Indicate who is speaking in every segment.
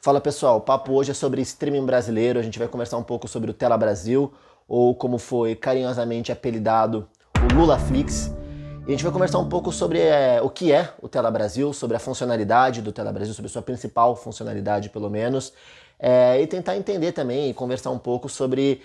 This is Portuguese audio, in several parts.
Speaker 1: Fala pessoal, o papo hoje é sobre streaming brasileiro, a gente vai conversar um pouco sobre o Tela Brasil, ou como foi carinhosamente apelidado, o Lulaflix. E a gente vai conversar um pouco sobre o que é o Tela Brasil, sobre a funcionalidade do Tela Brasil, sobre a sua principal funcionalidade pelo menos, e tentar entender também e conversar um pouco sobre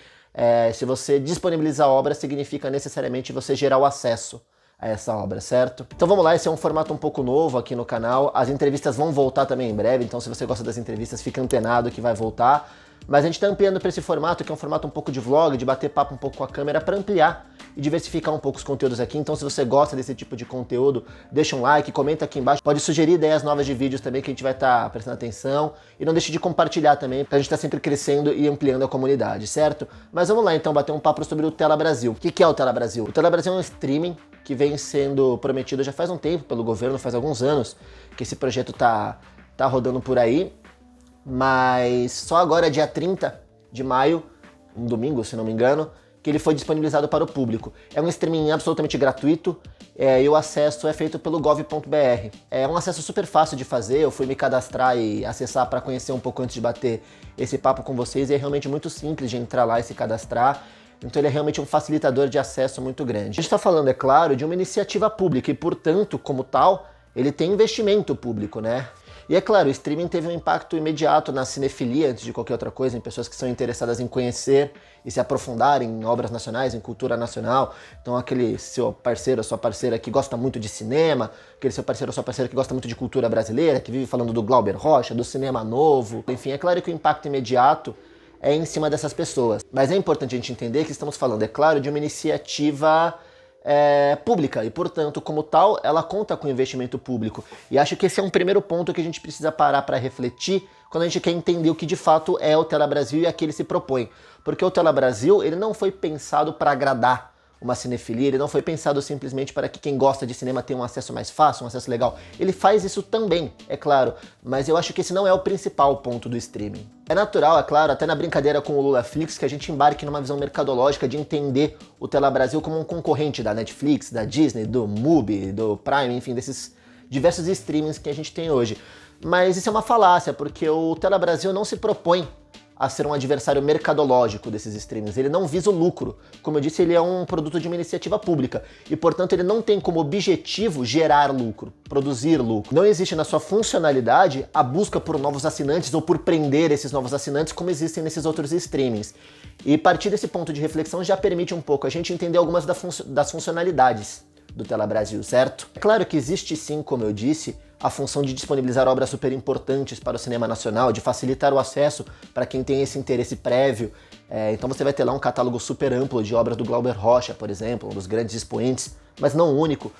Speaker 1: se você disponibilizar a obra significa necessariamente você gerar o acesso a essa obra, certo? Então vamos lá, esse é um formato um pouco novo aqui no canal, as entrevistas vão voltar também em breve, então se você gosta das entrevistas, fica antenado que vai voltar, mas a gente tá ampliando para esse formato, que é um formato um pouco de vlog, de bater papo um pouco com a câmera, para ampliar e diversificar um pouco os conteúdos aqui, então se você gosta desse tipo de conteúdo, deixa um like, comenta aqui embaixo, pode sugerir ideias novas de vídeos também que a gente vai estar prestando atenção, e não deixe de compartilhar também, pra gente tá sempre crescendo e ampliando a comunidade, certo? Mas vamos lá então bater um papo sobre o Tela Brasil. O que é o Tela Brasil? O Tela Brasil é um streaming que vem sendo prometido já faz um tempo pelo governo, faz alguns anos que esse projeto tá rodando por aí, mas só agora, dia 30 de maio, um domingo se não me engano, que ele foi disponibilizado para o público. É um streaming absolutamente gratuito e o acesso é feito pelo gov.br. É um acesso super fácil de fazer, eu fui me cadastrar e acessar para conhecer um pouco antes de bater esse papo com vocês, e é realmente muito simples de entrar lá e se cadastrar. Então ele é realmente um facilitador de acesso muito grande. A gente está falando, é claro, de uma iniciativa pública e, portanto, como tal, ele tem investimento público, né? E é claro, o streaming teve um impacto imediato na cinefilia, antes de qualquer outra coisa, em pessoas que são interessadas em conhecer e se aprofundar em obras nacionais, em cultura nacional. Então aquele seu parceiro, sua parceira que gosta muito de cinema, aquele seu parceiro ou sua parceira que gosta muito de cultura brasileira, que vive falando do Glauber Rocha, do cinema novo. Enfim, é claro que o impacto imediato é em cima dessas pessoas. Mas é importante a gente entender que estamos falando, é claro, de uma iniciativa pública e, portanto, como tal, ela conta com investimento público. E acho que esse é um primeiro ponto que a gente precisa parar para refletir quando a gente quer entender o que de fato é o Tela Brasil e a que ele se propõe. Porque o Tela Brasil, ele não foi pensado para agradar uma cinefilia, ele não foi pensado simplesmente para que quem gosta de cinema tenha um acesso mais fácil, um acesso legal. Ele faz isso também, é claro, mas eu acho que esse não é o principal ponto do streaming. É natural, é claro, até na brincadeira com o Lulaflix, que a gente embarque numa visão mercadológica de entender o Tela Brasil como um concorrente da Netflix, da Disney, do Mubi, do Prime, enfim, desses diversos streamings que a gente tem hoje. Mas isso é uma falácia, porque o Tela Brasil não se propõe a ser um adversário mercadológico desses streamings. Ele não visa o lucro. Como eu disse, ele é um produto de uma iniciativa pública e, portanto, ele não tem como objetivo gerar lucro, produzir lucro. Não existe na sua funcionalidade a busca por novos assinantes ou por prender esses novos assinantes como existem nesses outros streamings. E partir desse ponto de reflexão já permite um pouco a gente entender algumas das funcionalidades do Tela Brasil, certo? É claro que existe sim, como eu disse, a função de disponibilizar obras super importantes para o cinema nacional, de facilitar o acesso para quem tem esse interesse prévio. Então você vai ter lá um catálogo super amplo de obras do Glauber Rocha, por exemplo, um dos grandes expoentes, mas não o único,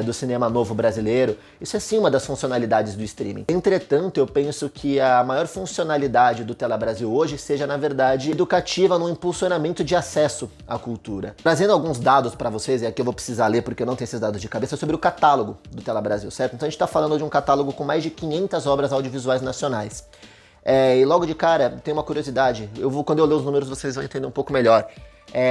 Speaker 1: do cinema novo brasileiro. Isso é sim uma das funcionalidades do streaming. Entretanto, eu penso que a maior funcionalidade do Tela Brasil hoje seja, na verdade, educativa no impulsionamento de acesso à cultura. Trazendo alguns dados para vocês, e aqui eu vou precisar ler porque eu não tenho esses dados de cabeça, sobre o catálogo do Tela Brasil, certo? Então a gente está falando de um catálogo com mais de 500 obras audiovisuais nacionais. E logo de cara, tem uma curiosidade, quando eu ler os números vocês vão entender um pouco melhor.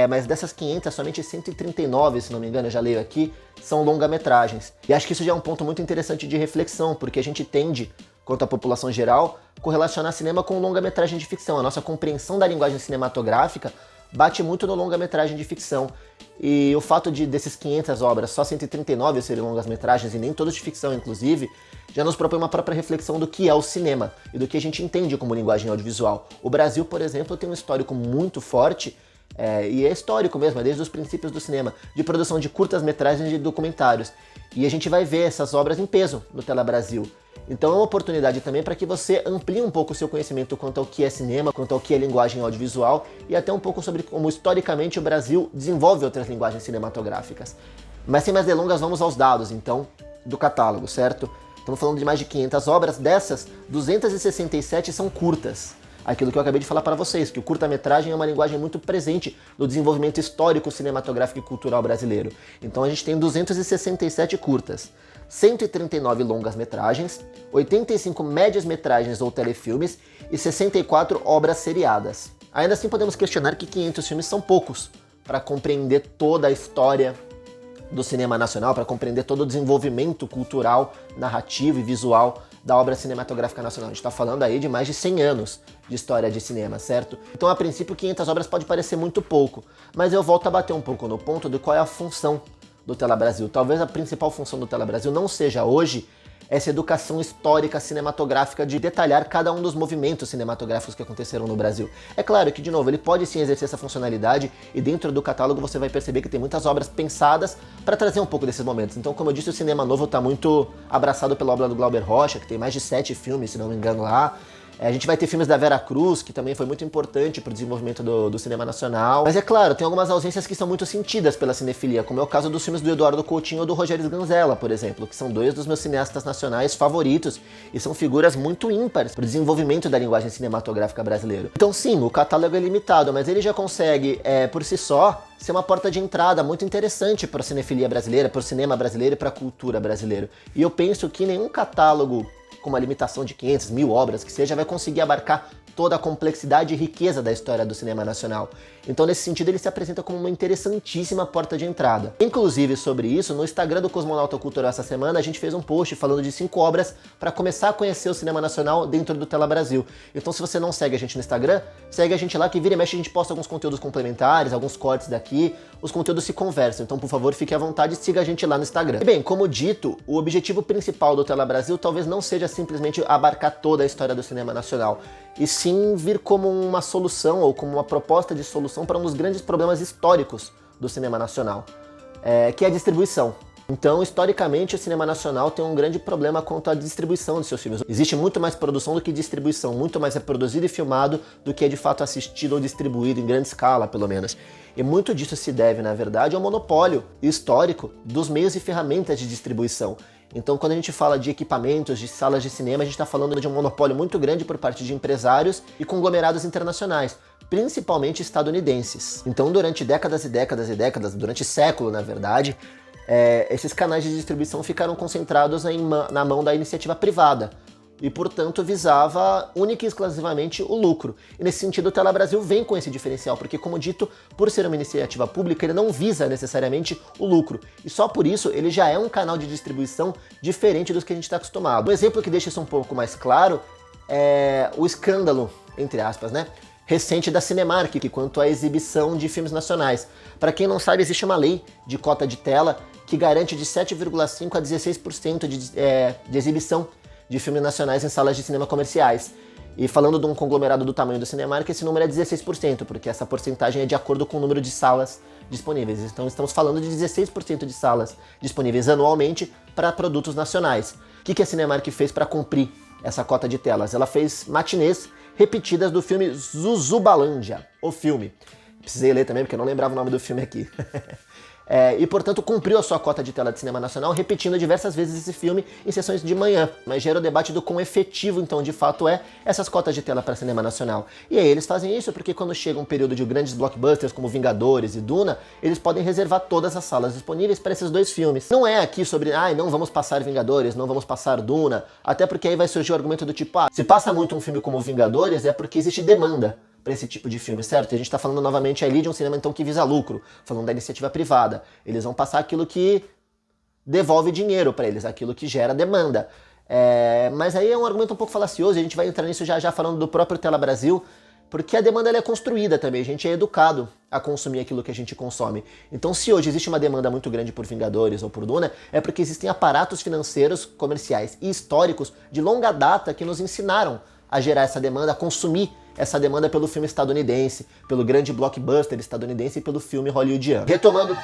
Speaker 1: Mas dessas 500, somente 139, se não me engano, eu já leio aqui, são longa-metragens. E acho que isso já é um ponto muito interessante de reflexão, porque a gente tende, quanto à população geral, correlacionar cinema com longa-metragem de ficção. A nossa compreensão da linguagem cinematográfica bate muito no longa-metragem de ficção. E o fato desses 500 obras, só 139 serem longas-metragens, e nem todas de ficção, inclusive, já nos propõe uma própria reflexão do que é o cinema e do que a gente entende como linguagem audiovisual. O Brasil, por exemplo, tem um histórico muito forte, e é histórico mesmo, é desde os princípios do cinema, de produção de curtas-metragens e de documentários. E a gente vai ver essas obras em peso no Tela Brasil. Então é uma oportunidade também para que você amplie um pouco o seu conhecimento quanto ao que é cinema, quanto ao que é linguagem audiovisual e até um pouco sobre como historicamente o Brasil desenvolve outras linguagens cinematográficas. Mas sem mais delongas, vamos aos dados então do catálogo, certo? Estamos falando de mais de 500 obras, dessas 267 são curtas. Aquilo que eu acabei de falar para vocês, que o curta-metragem é uma linguagem muito presente no desenvolvimento histórico, cinematográfico e cultural brasileiro. Então a gente tem 267 curtas, 139 longas-metragens, 85 médias-metragens ou telefilmes e 64 obras seriadas. Ainda assim podemos questionar que 500 filmes são poucos para compreender toda a história do cinema nacional, para compreender todo o desenvolvimento cultural, narrativo e visual da obra cinematográfica nacional. A gente está falando aí de mais de 100 anos de história de cinema, certo? Então, a princípio, 500 obras pode parecer muito pouco, mas eu volto a bater um pouco no ponto de qual é a função do Tela Brasil. Talvez a principal função do Tela Brasil não seja hoje essa educação histórica cinematográfica de detalhar cada um dos movimentos cinematográficos que aconteceram no Brasil. É claro que, de novo, ele pode sim exercer essa funcionalidade e dentro do catálogo você vai perceber que tem muitas obras pensadas para trazer um pouco desses momentos. Então, como eu disse, o cinema novo está muito abraçado pela obra do Glauber Rocha, que tem mais de 7 filmes, se não me engano, lá. A gente vai ter filmes da Vera Cruz, que também foi muito importante para o desenvolvimento do cinema nacional. Mas é claro, tem algumas ausências que são muito sentidas pela cinefilia, como é o caso dos filmes do Eduardo Coutinho ou do Rogério Sganzella, por exemplo, que são dois dos meus cineastas nacionais favoritos e são figuras muito ímpares para o desenvolvimento da linguagem cinematográfica brasileira. Então sim, o catálogo é limitado, mas ele já consegue, por si só, ser uma porta de entrada muito interessante para a cinefilia brasileira, para o cinema brasileiro e para a cultura brasileira. E eu penso que nenhum catálogo com uma limitação de 500, 1000 obras que seja, vai conseguir abarcar toda a complexidade e riqueza da história do cinema nacional. Então, nesse sentido, ele se apresenta como uma interessantíssima porta de entrada. Inclusive, sobre isso, no Instagram do Cosmonauta Cultural essa semana, a gente fez um post falando de 5 obras para começar a conhecer o cinema nacional dentro do Tela Brasil. Então, se você não segue a gente no Instagram, segue a gente lá, que vira e mexe a gente posta alguns conteúdos complementares, alguns cortes daqui, os conteúdos se conversam. Então, por favor, fique à vontade e siga a gente lá no Instagram. E bem, como dito, o objetivo principal do Tela Brasil talvez não seja simplesmente abarcar toda a história do cinema nacional, e sim vir como uma solução ou como uma proposta de solução para um dos grandes problemas históricos do cinema nacional, que é a distribuição. Então, historicamente, o cinema nacional tem um grande problema quanto à distribuição de seus filmes. Existe muito mais produção do que distribuição, muito mais é produzido e filmado do que é de fato assistido ou distribuído em grande escala, pelo menos. E muito disso se deve, na verdade, ao monopólio histórico dos meios e ferramentas de distribuição. Então, quando a gente fala de equipamentos, de salas de cinema, a gente está falando de um monopólio muito grande por parte de empresários e conglomerados internacionais, principalmente estadunidenses. Então, durante décadas e décadas e décadas, durante século, na verdade, esses canais de distribuição ficaram concentrados na mão da iniciativa privada e, portanto, visava única e exclusivamente o lucro. E nesse sentido, o Tela Brasil vem com esse diferencial, porque, como dito, por ser uma iniciativa pública, ele não visa necessariamente o lucro. E só por isso, ele já é um canal de distribuição diferente dos que a gente está acostumado. Um exemplo que deixa isso um pouco mais claro é o escândalo, entre aspas, né, recente da Cinemark, quanto à exibição de filmes nacionais. Para quem não sabe, existe uma lei de cota de tela que garante de 7,5% a 16% de exibição de filmes nacionais em salas de cinema comerciais. E falando de um conglomerado do tamanho do Cinemark, esse número é 16%, porque essa porcentagem é de acordo com o número de salas disponíveis. Então estamos falando de 16% de salas disponíveis anualmente para produtos nacionais. O que a Cinemark fez para cumprir essa cota de telas? Ela fez matinês repetidas do filme Zuzubalândia, o filme. Precisei ler também, porque eu não lembrava o nome do filme aqui. E, portanto, cumpriu a sua cota de tela de cinema nacional, repetindo diversas vezes esse filme em sessões de manhã. Mas gera o debate do quão efetivo, então, de fato, essas cotas de tela para cinema nacional. E aí eles fazem isso porque quando chega um período de grandes blockbusters como Vingadores e Duna, eles podem reservar todas as salas disponíveis para esses dois filmes. Não é aqui sobre, não vamos passar Vingadores, não vamos passar Duna, até porque aí vai surgir o argumento do tipo, se passa muito um filme como Vingadores é porque existe demanda para esse tipo de filme, certo? E a gente está falando novamente ali de um cinema então que visa lucro, falando da iniciativa privada. Eles vão passar aquilo que devolve dinheiro para eles, aquilo que gera demanda. Mas aí é um argumento um pouco falacioso, e a gente vai entrar nisso já falando do próprio Tela Brasil, porque a demanda ela é construída também, a gente é educado a consumir aquilo que a gente consome. Então, se hoje existe uma demanda muito grande por Vingadores ou por Duna, é porque existem aparatos financeiros, comerciais e históricos de longa data que nos ensinaram a gerar essa demanda, a consumir essa demanda pelo filme estadunidense, pelo grande blockbuster estadunidense e pelo filme hollywoodiano. Retomando...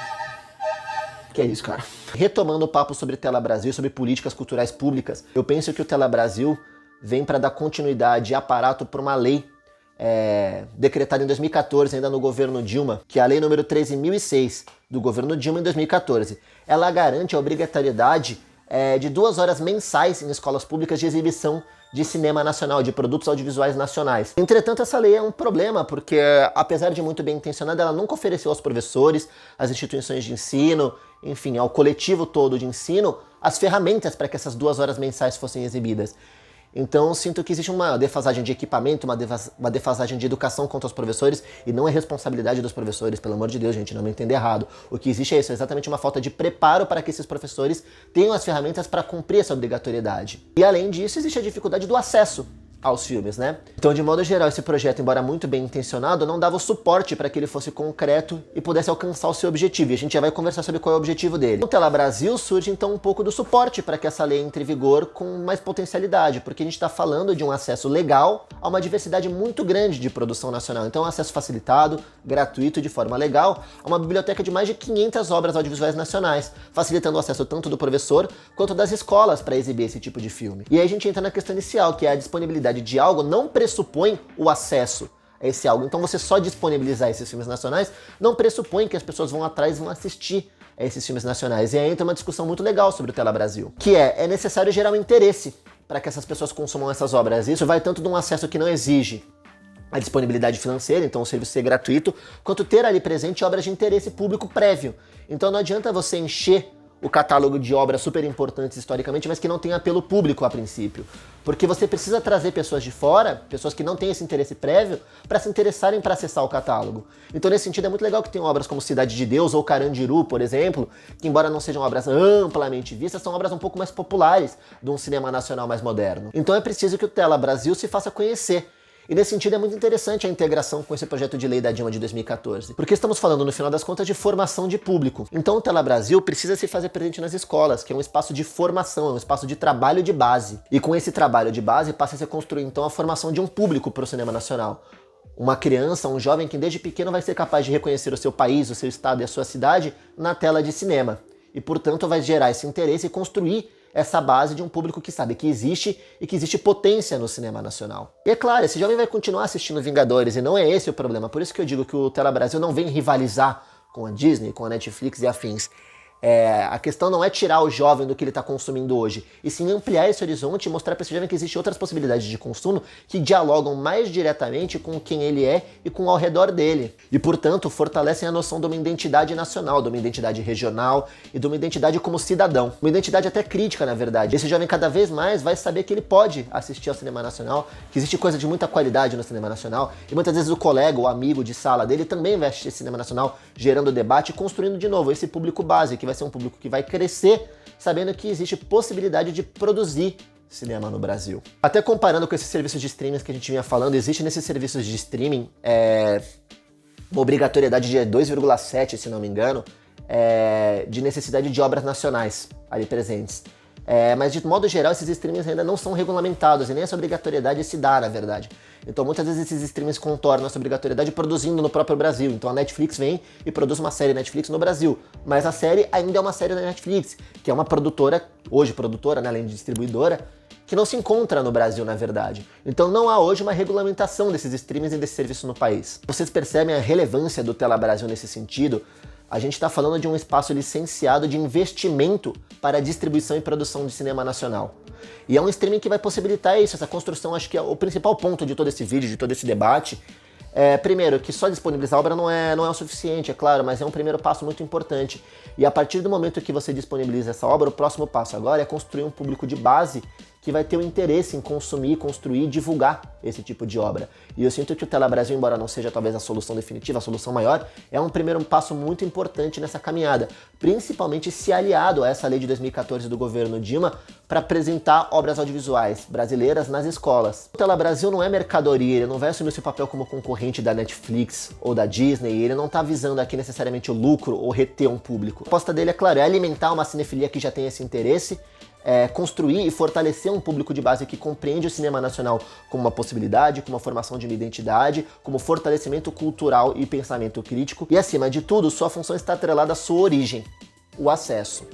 Speaker 1: Que é isso, cara? Retomando o papo sobre Tela Brasil, sobre políticas culturais públicas, eu penso que o Tela Brasil vem para dar continuidade e aparato para uma lei decretada em 2014, ainda no governo Dilma, que é a lei número 13.006 do governo Dilma em 2014. Ela garante a obrigatoriedade de 2 horas mensais em escolas públicas de exibição de cinema nacional, de produtos audiovisuais nacionais. Entretanto, essa lei é um problema, porque apesar de muito bem intencionada, ela nunca ofereceu aos professores, às instituições de ensino, enfim, ao coletivo todo de ensino, as ferramentas para que essas 2 horas mensais fossem exibidas. Então sinto que existe uma defasagem de equipamento, uma defasagem de educação contra os professores, e não é responsabilidade dos professores, pelo amor de Deus, gente, não me entender errado. O que existe é isso, é exatamente uma falta de preparo para que esses professores tenham as ferramentas para cumprir essa obrigatoriedade. E além disso, existe a dificuldade do acesso aos filmes, né? Então, de modo geral, esse projeto, embora muito bem intencionado, não dava o suporte para que ele fosse concreto e pudesse alcançar o seu objetivo. E a gente já vai conversar sobre qual é o objetivo dele. No Tela Brasil surge, então, um pouco do suporte para que essa lei entre em vigor com mais potencialidade, porque a gente está falando de um acesso legal a uma diversidade muito grande de produção nacional. Então, um acesso facilitado, gratuito, de forma legal, a uma biblioteca de mais de 500 obras audiovisuais nacionais, facilitando o acesso tanto do professor quanto das escolas para exibir esse tipo de filme. E aí a gente entra na questão inicial, que é a disponibilidade de algo não pressupõe o acesso a esse algo. Então você só disponibilizar esses filmes nacionais não pressupõe que as pessoas vão atrás e vão assistir a esses filmes nacionais. E aí entra uma discussão muito legal sobre o Tela Brasil, que é necessário gerar um interesse para que essas pessoas consumam essas obras. Isso vai tanto de um acesso que não exige a disponibilidade financeira, então o serviço ser gratuito, quanto ter ali presente obras de interesse público prévio. Então não adianta você encher o catálogo de obras super importantes historicamente, mas que não tem apelo público a princípio. Porque você precisa trazer pessoas de fora, pessoas que não têm esse interesse prévio, para se interessarem para acessar o catálogo. Então nesse sentido é muito legal que tenham obras como Cidade de Deus ou Carandiru, por exemplo, que embora não sejam obras amplamente vistas, são obras um pouco mais populares de um cinema nacional mais moderno. Então é preciso que o Tela Brasil se faça conhecer. E nesse sentido é muito interessante a integração com esse projeto de lei da Dilma de 2014, porque estamos falando, no final das contas, de formação de público. Então o Tela Brasil precisa se fazer presente nas escolas, que é um espaço de formação, é um espaço de trabalho de base. E com esse trabalho de base passa a se construir então a formação de um público para o cinema nacional. Uma criança, um jovem que desde pequeno vai ser capaz de reconhecer o seu país, o seu estado e a sua cidade na tela de cinema. E portanto vai gerar esse interesse e construir essa base de um público que sabe que existe e que existe potência no cinema nacional. E é claro, esse jovem vai continuar assistindo Vingadores e não é esse o problema. Por isso que eu digo que o Tela Brasil não vem rivalizar com a Disney, com a Netflix e afins. A questão não é tirar o jovem do que ele está consumindo hoje, e sim ampliar esse horizonte e mostrar para esse jovem que existem outras possibilidades de consumo que dialogam mais diretamente com quem ele é e com ao redor dele. E, portanto, fortalecem a noção de uma identidade nacional, de uma identidade regional e de uma identidade como cidadão. Uma identidade até crítica, na verdade. Esse jovem cada vez mais vai saber que ele pode assistir ao cinema nacional, que existe coisa de muita qualidade no cinema nacional, e muitas vezes o colega, o amigo de sala dele também vai assistir cinema nacional, gerando debate e construindo de novo esse público base, que vai ser um público que vai crescer sabendo que existe possibilidade de produzir cinema no Brasil. Até comparando com esses serviços de streaming que a gente vinha falando, existe nesses serviços de streaming uma obrigatoriedade de 2,7, se não me engano, de necessidade de obras nacionais ali presentes. Mas de modo geral esses streamings ainda não são regulamentados e nem essa obrigatoriedade se dá, na verdade. Então muitas vezes esses streamings contornam essa obrigatoriedade produzindo no próprio Brasil. Então a Netflix vem e produz uma série Netflix no Brasil, mas a série ainda é uma série da Netflix, que é uma produtora, hoje produtora, né, além de distribuidora, que não se encontra no Brasil, na verdade. Então não há hoje uma regulamentação desses streamings e desse serviço no país. Vocês percebem a relevância do Tela Brasil nesse sentido? A gente está falando de um espaço licenciado de investimento para a distribuição e produção de cinema nacional. E é um streaming que vai possibilitar isso, essa construção. Acho que é o principal ponto de todo esse vídeo, de todo esse debate. Primeiro, que só disponibilizar a obra não é o suficiente, é claro, mas é um primeiro passo muito importante. E a partir do momento que você disponibiliza essa obra, o próximo passo agora é construir um público de base que vai ter o interesse em consumir, construir e divulgar esse tipo de obra. E eu sinto que o Tela Brasil, embora não seja talvez a solução definitiva, a solução maior, é um primeiro passo muito importante nessa caminhada, principalmente se aliado a essa lei de 2014 do governo Dilma para apresentar obras audiovisuais brasileiras nas escolas. O Tela Brasil não é mercadoria, ele não vai assumir seu papel como concorrente da Netflix ou da Disney, ele não está visando aqui necessariamente o lucro ou reter um público. A proposta dele, é claro, é alimentar uma cinefilia que já tem esse interesse, construir e fortalecer um público de base que compreende o cinema nacional como uma possibilidade, como uma formação de uma identidade, como fortalecimento cultural e pensamento crítico. E acima de tudo, sua função está atrelada à sua origem, o acesso.